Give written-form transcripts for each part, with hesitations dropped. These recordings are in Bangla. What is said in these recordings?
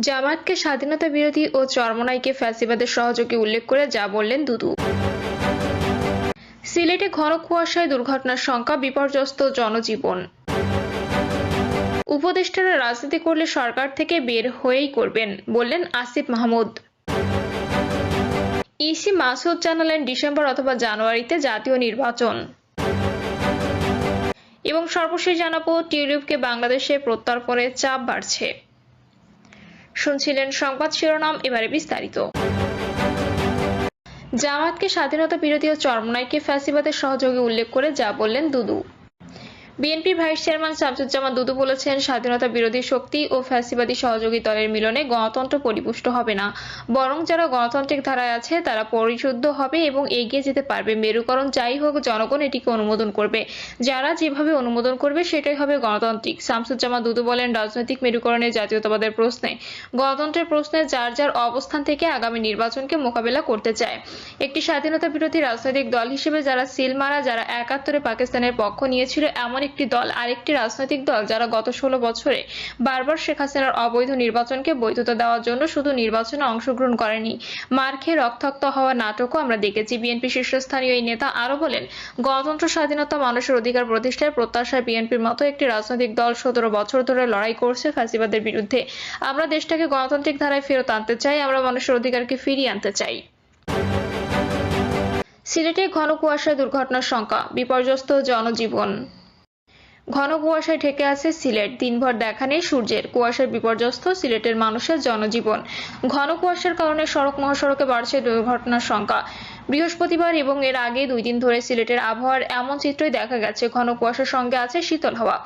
জামায়াতকে স্বাধীনতা বিরোধী ও চরমনাইকে ফ্যাসিবাদের সহযোগী উল্লেখ করে যা বললেন দুদু। সিলেটে ঘন কুয়াশায় দুর্ঘটনার সংখ্যা, বিপর্যস্ত জনজীবন। উপদেষ্টারা রাজনীতি করলে সরকার থেকে বের হয়েই করবেন, বললেন আসিফ মাহমুদ। ইসি মাসুদ জানালেন ডিসেম্বর অথবা জানুয়ারিতে জাতীয় নির্বাচন। এবং সর্বশেষ জানাবো, টিউলিপকে বাংলাদেশে প্রত্যর্পণে চাপ বাড়ছে। শুনছিলেন সংবাদ শিরোনাম, এবারে বিস্তারিত। জামায়াতকে স্বাধীনতা বিরোধী ও চরমনাইকে ফ্যাসিবাদের সহযোগী উল্লেখ করে যা বললেন দুদু। বিএনপির ভাইস চেয়ারম্যান শামসুজ্জামান দুদু বলেছেন, স্বাধীনতা বিরোধী শক্তি ও ফ্যাসিবাদী সহযোগী দলের মিলনে গণতন্ত্র পরিপুষ্ট হবে না, বরং যারা গণতান্ত্রিক ধারায় আছে তারা পরিশুদ্ধ হবে এবং এগিয়ে যেতে পারবে। মেরুকরণ যাই হোক, জনগণ এটিকে অনুমোদন করবে। যারা যেভাবে অনুমোদন করবে সেটাই হবে গণতান্ত্রিক। শামসুজ্জামান দুদু বলেন, রাজনৈতিক মেরুকরণে জাতীয়তাবাদের প্রশ্নে, গণতন্ত্রের প্রশ্নে যার যার অবস্থান থেকে আগামী নির্বাচনকে মোকাবেলা করতে চায়। একটি স্বাধীনতা বিরোধী রাজনৈতিক দল হিসেবে যারা সিল মারা, যারা ৭১-এ পাকিস্তানের পক্ষ নিয়েছিল, এমন একটি দল, আরেকটি রাজনৈতিক দল যারা গত ১৬ বছরে বারবার শেখ হাসিনার অবৈধ নির্বাচনকে বৈধতা দেওয়ার জন্য শুধু নির্বাচনে অংশগ্রহণ করেনি, মার খেয়ে রক্তাক্ত হওয়ার নাটকও আমরা দেখেছি। বিএনপি শীর্ষস্থানীয় এই নেতা আরো বলেন, গণতন্ত্র, স্বাধীনতা, মানুষের অধিকার প্রতিষ্ঠার প্রত্যাশায় বিএনপির মতো একটি রাজনৈতিক দল ১৭ বছর ধরে লড়াই করছে ফ্যাসিবাদের বিরুদ্ধে। আমরা দেশটাকে গণতান্ত্রিক ধারায় ফেরত আনতে চাই, আমরা মানুষের অধিকারকে ফিরিয়ে আনতে চাই। সিলেটে ঘন কুয়াশায় দুর্ঘটনার সংখ্যা, বিপর্যস্ত জনজীবন। ঘন কুয়াশায় ঢেকে আছে সিলেট, দিনভর দেখা নেই সূর্যের। কুয়াশায় বিপর্যস্ত সিলেটের মানুষের জনজীবন। ঘন কুয়াশার কারণে সড়ক মহাসড়কে বাড়ছে দুর্ঘটনার সংখ্যা। বৃহস্পতিবার এবং এর আগে ২ দিন ধরে সিলেটের আবহাওয়ার এমন চিত্রই দেখা গেছে। ঘন কুয়াশার সঙ্গে আছে শীতল হাওয়া।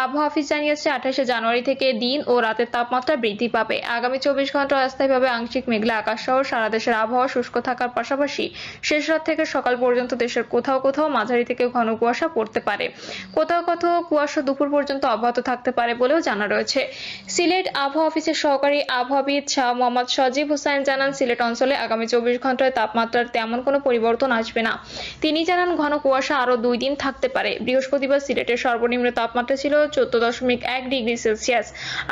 আবহাওয়া অফিস জানিয়েছে, ২৮শে জানুয়ারি থেকে দিন ও রাতের তাপমাত্রা বৃদ্ধি পাবে। আগামী ২৪ ঘন্টা অস্থায়ীভাবে আংশিক মেঘলা আকাশ সহ সারা দেশের আবহাওয়া শুষ্ক থাকার পাশাপাশি শেষ রাত থেকে সকাল পর্যন্ত দেশের কোথাও কোথাও মাঝারি থেকে ঘন কুয়াশা পড়তে পারে। কোথাও কোথাও কুয়াশা দুপুর পর্যন্ত অব্যাহত থাকতে পারে বলেও জানা রয়েছে। সিলেট আবহাওয়া অফিসের সহকারী আবহাওয়াবিদ শাহ মোহাম্মদ সজীব হোসাইন জানান, সিলেট অঞ্চলে আগামী ২৪ ঘন্টায় তাপমাত্রার তেমন কোনো পরিবর্তন আসবে না। তিনি জানান, ঘন কুয়াশা আরো ২ দিন থাকতে পারে। বৃহস্পতিবার সিলেটের সর্বনিম্ন তাপমাত্রা ছিল ১৪.১ ডিগ্রি সেলসিয়াস।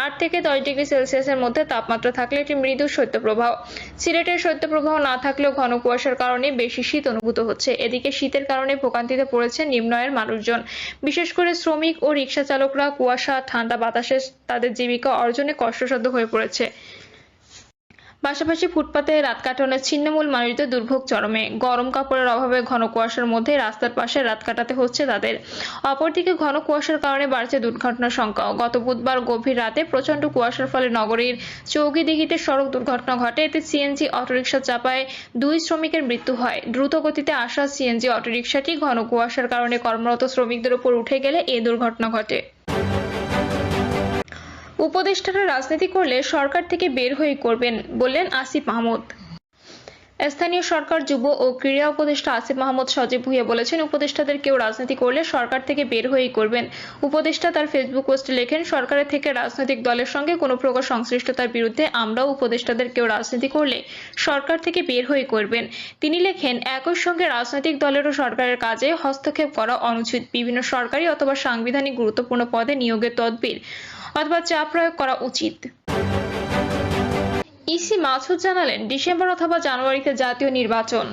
৮ থেকে ১০ ডিগ্রি সেলসিয়াসের মধ্যে তাপমাত্রা থাকলে এটি মৃদু শৈত্যপ্রবাহ। সিলেটের শৈত্যপ্রবাহ না থাকলেও ঘন কুয়াশার কারণে বেশি শীত অনুভূত হচ্ছে। এদিকে শীতের কারণে ভোগান্তিতে পড়েছে নিম্ন আয়ের মানুষজন, বিশেষ করে শ্রমিক ও রিকশা চালকরা। কুয়াশা, ঠান্ডা বাতাসে তাদের জীবিকা অর্জনে কষ্টসাধ্য হয়ে পড়েছে। পাশাপাশি ফুটপাতে রাত কাটানোর ছিন্নমূল মানুষদের দুর্ভোগ চরমে। গরম কাপড়ের অভাবে ঘন কুয়াশার মধ্যে রাস্তার পাশে রাত কাটাতে হচ্ছে তাদের। অপরদিকে ঘন কুয়াশার কারণে বাড়ছে দুর্ঘটনার সংখ্যা। গত বুধবার গভীর রাতে প্রচণ্ড কুয়াশার ফলে নগরীর চৌকিদিঘিতে সড়ক দুর্ঘটনা ঘটে। এতে সিএনজি অটোরিকশা চাপায় ২ শ্রমিকের মৃত্যু হয়। দ্রুত গতিতে আসা সিএনজি অটোরিকশাটি ঘন কুয়াশার কারণে কর্মরত শ্রমিকদের উপর উঠে গেলে এ দুর্ঘটনা ঘটে। উপদেষ্টারা রাজনীতি করলে সরকার থেকে বের হয়ে করবেন, বললেন আসিফ মাহমুদ। স্থানীয় সরকার, যুব ও ক্রীড়া উপদেষ্টা আসিফ মাহমুদ সজীব ভুঁইয়া বলেছেন, উপদেষ্টাদের কেউ রাজনীতি করলে সরকার থেকে বের হয়েই করবেন। উপদেষ্টা তার ফেসবুক পোস্টে লেখেন, সরকারের থেকে রাজনৈতিক দলের সঙ্গে কোনো প্রকার সংশ্লিষ্টতার বিরুদ্ধে আমরাও উপদেষ্টাদের কেউ রাজনীতি করলে সরকার থেকে বের হয়ে করবেন। তিনি লেখেন, একই সঙ্গে রাজনৈতিক দলেরও সরকারের কাজে হস্তক্ষেপ করা অনুচিত। বিভিন্ন সরকারি অথবা সাংবিধানিক গুরুত্বপূর্ণ পদে নিয়োগের তদবির অথবা চাপ প্রয়োগ করা উচিত। ইসি মাসুদ জানালেন, ডিসেম্বর অথবা জানুয়ারিতে জাতীয় নির্বাচন।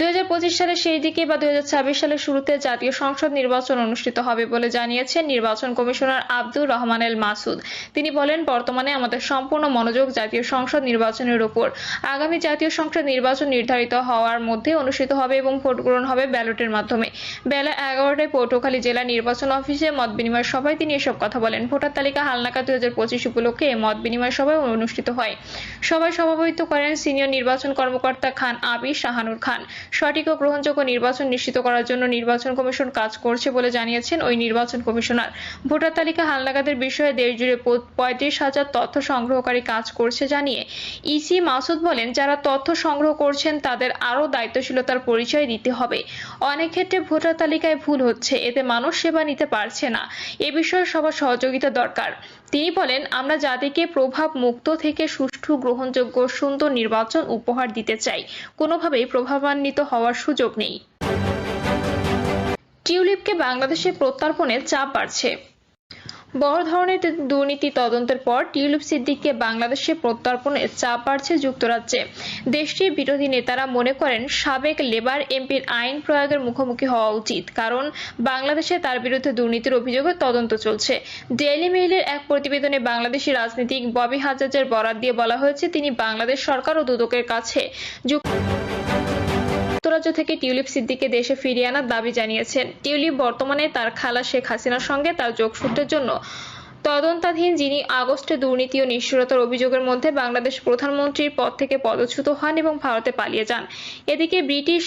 ২০২৫ সালের শেষ দিকে বা ২০২৬ সালের শুরুতে জাতীয় সংসদ নির্বাচন অনুষ্ঠিত হবে বলে জানিয়েছেন নির্বাচন কমিশনার আব্দুর রহমান এল মাসুদ। তিনি বলেন, বর্তমানে আমাদের সম্পূর্ণ মনোযোগ জাতীয় সংসদ নির্বাচনের উপর। আগামী জাতীয় সংসদ নির্বাচন নির্ধারিত হওয়ার মধ্যে অনুষ্ঠিত হবে এবং ভোট গ্রহণ হবে ব্যালটের মাধ্যমে। বেলা ১১টায় পটুয়াখালী জেলা নির্বাচন অফিসে মত বিনিময় সভায় তিনি এসব কথা বলেন। ভোটার তালিকা হালনাগাদ ২০২৫ উপলক্ষে এই মত বিনিময় সভায় অনুষ্ঠিত হয়। সভায় সভাপতিত্ব করেন সিনিয়র নির্বাচন কর্মকর্তা খান আবির শাহানুর খান। সঠিক ও গ্রহণযোগ্য নির্বাচন নিশ্চিত করার জন্য নির্বাচন কমিশন কাজ করছে বলে জানিয়েছেন ওই নির্বাচন কমিশনার। ভোটার তালিকা হালনাগাদের বিষয়ে দেশজুড়ে ৩৫,০০০ তথ্য সংগ্রহকারী কাজ করছে জানিয়ে ইসি মাসুদ বলেন, যারা তথ্য সংগ্রহ করছেন তাদের আরও দায়িত্বশীলতার পরিচয় দিতে হবে। অনেক ক্ষেত্রে ভোটার তালিকায় ভুল হচ্ছে, এতে মানুষ সেবা নিতে পারছে না। এ বিষয়ে সবার সহযোগিতা দরকার। তিনি বলেন, আমরা জাতিকে প্রভাব মুক্ত থেকে সুষ্ঠু, গ্রহণযোগ্য, সুন্দর নির্বাচন উপহার দিতে চাই। কোনোভাবেই প্রভাবান্বিত হওয়ার সুযোগ নেই। টিউলিপকে বাংলাদেশে প্রত্যর্পণে চাপ বাড়ছে। বড় ধরনের দুর্নীতি তদন্তের পর টিউলিপ সিদ্দিককে বাংলাদেশে প্রত্যর্পণের চাপ বাড়ছে যুক্তরাজ্যে। দেশটির বিরোধী নেতারা মনে করেন সাবেক লেবার এমপির আইন প্রয়োগের মুখোমুখি হওয়া উচিত, কারণ বাংলাদেশে তার বিরুদ্ধে দুর্নীতির অভিযোগে তদন্ত চলছে। ডেইলি মেইলের এক প্রতিবেদনে বাংলাদেশি রাজনীতিক ববি হাজ্জাজের বরাত দিয়ে বলা হয়েছে, তিনি বাংলাদেশ সরকার ও দুদকের কাছে যুক্তরাজ্য থেকে টিউলিপ সিদ্দিককে দেশে ফিরিয়ে আনার দাবি জানিয়েছেন। টিউলিপ বর্তমানে তার খালা শেখ হাসিনার সঙ্গে তার যোগসূত্রের জন্য তদন্তাধীন, যিনি আগস্টে দুর্নীতি ও নিষ্ঠুরতার অভিযোগের মধ্যে বাংলাদেশ প্রধানমন্ত্রীর পদ থেকে পদচ্যুত হন এবং ভারতে পালিয়ে যান। এদিকে ব্রিটিশ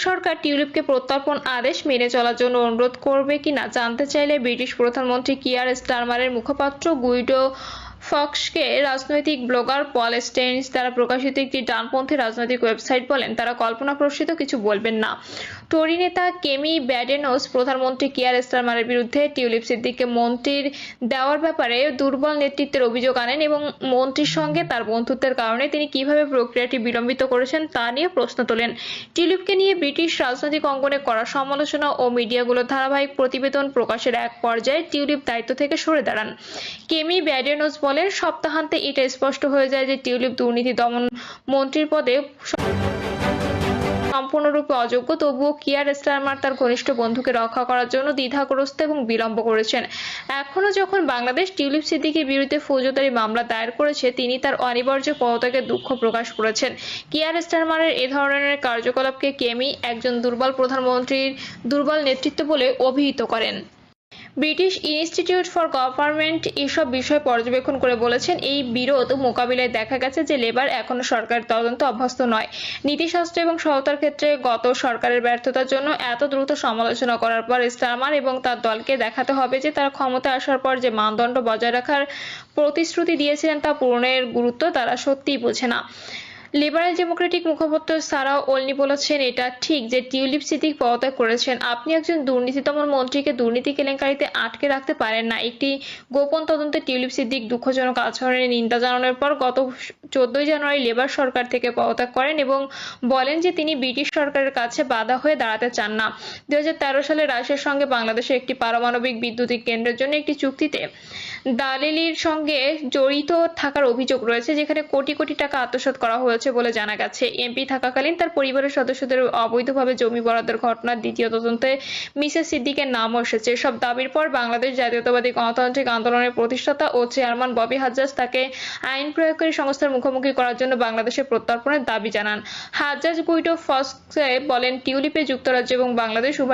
সরকার টিউলিপকে প্রত্যর্পণ আদেশ মেনে চলার জন্য অনুরোধ করবে কিনা জানতে চাইলে ব্রিটিশ প্রধানমন্ত্রী কিয়ার স্টারমারের মুখপাত্র গুইডো ফক্সকে রাজনৈতিক ব্লগার পল স্টেইনস দ্বারা প্রকাশিত একটি ডানপন্থী রাজনৈতিক ওয়েবসাইট বলেন, তারা কল্পনাপ্রসূত কিছু বলবেন না। টরি নেতা কেমি ব্যাডেনোস প্রধানমন্ত্রী কিয়ার স্টারমারের বিরুদ্ধে টিউলিপ সিদ্দিককে মন্ত্রীর দেওয়ার ব্যাপারে দুর্বল নেতৃত্বের অভিযোগ আনেন এবং মন্ত্রীর সঙ্গে তার বন্ধুত্বের কারণে তিনি কিভাবে প্রক্রিয়াটি বিলম্বিত করেছেন তা নিয়ে প্রশ্ন তোলেন। টিউলিপকে নিয়ে ব্রিটিশ রাজনৈতিক অঙ্গনে করা সমালোচনা ও মিডিয়াগুলোর ধারাবাহিক প্রতিবেদন প্রকাশের এক পর্যায়ে টিউলিপ দায়িত্ব থেকে সরে দাঁড়ান। কেমি ব্যাডেনোস বলেন, সপ্তাহান্তে এটা স্পষ্ট হয়ে যায় যে টিউলিপ দুর্নীতি দমন মন্ত্রীর পদে সম্পূর্ণরূপে অযোগ্য। তবুও কিয়ার স্টারমার তার ঘনিষ্ঠ বন্ধুকে রক্ষা করার জন্য দ্বিধাগ্রস্ত এবং বিলম্ব করেছেন। এখনো যখন বাংলাদেশ টিউলিপ সিদ্দিকের বিরুদ্ধে ফৌজদারি মামলা দায়ের করেছে, তিনি তার অনিবার্য পদত্যাগের দুঃখ প্রকাশ করেছেন। কিয়ার স্টারমারের এ ধরনের কার্যকলাপকে কেমি একজন দুর্বল প্রধানমন্ত্রীর দুর্বল নেতৃত্ব বলে অভিহিত করেন। ব্রিটিশ ইনস্টিটিউট ফর গভর্নমেন্ট এসব বিষয় পর্যবেক্ষণ করে বলেছেন, এই বিরোধ মোকাবিলায় দেখা গেছে যে লেবার এখনো সরকারের তদন্ত অভ্যস্ত নয়। নীতিশাস্ত্র এবং সহায়তার ক্ষেত্রে গত সরকারের ব্যর্থতার জন্য এত দ্রুত সমালোচনা করার পর স্টারমার এবং তার দলকে দেখাতে হবে যে তারা ক্ষমতায় আসার পর যে মানদণ্ড বজায় রাখার প্রতিশ্রুতি দিয়েছিলেন তা পূরণের গুরুত্ব তারা সত্যিই বোঝে না। লিবারেল ডেমোক্রেটিক মুখপাত্র সারা ওলনি বলেছেন, এটা ঠিক যে টিউলিপ সিদ্দিক পদত্যাগ করেছেন। আপনি একজন দুর্নীতি দমন মন্ত্রীকে দুর্নীতি কেলেঙ্কারিতে আটকে রাখতে পারেন না। একটি গোপন তদন্তে টিউলিপ সিদ্দিক দুঃখজনক আচরণের নিন্দা জানানোর পর গত 14 জানুয়ারি লেবার সরকার থেকে পদত্যাগ করেন এবং বলেন যে তিনি ব্রিটিশ সরকারের কাছে বাধা হয়ে দাঁড়াতে চান না। 2013 সালে রাশিয়ার সঙ্গে বাংলাদেশের একটি পারমাণবিক বিদ্যুৎ কেন্দ্রের জন্য একটি চুক্তিতে দালালির সঙ্গে জড়িত থাকার অভিযোগ রয়েছে, যেখানে কোটি কোটি টাকা আত্মসাৎ করা হয়েছে বলে জানা গেছে। এমপি থাকাকালীন তার পরিবারের সদস্যদের অবৈধভাবে জমি বরাদ্দের ঘটনার দ্বিতীয় তদন্তে মিসেস সিদ্দিকের নামও এসেছে। সব দাবির পর বাংলাদেশ জাতীয়তাবাদী গণতান্ত্রিক আন্দোলনের প্রতিষ্ঠাতা ও চেয়ারম্যান ববি হাজ্জাজ তাকে আইন প্রয়োগকারী সংস্থার মুখোমুখি করার জন্য বাংলাদেশে প্রত্যর্পণের দাবি জানান। হাজ্জাজ গুইডো ফক্সকে বলেন, টিউলিপে যুক্তরাজ্য এবং বাংলাদেশ উভয়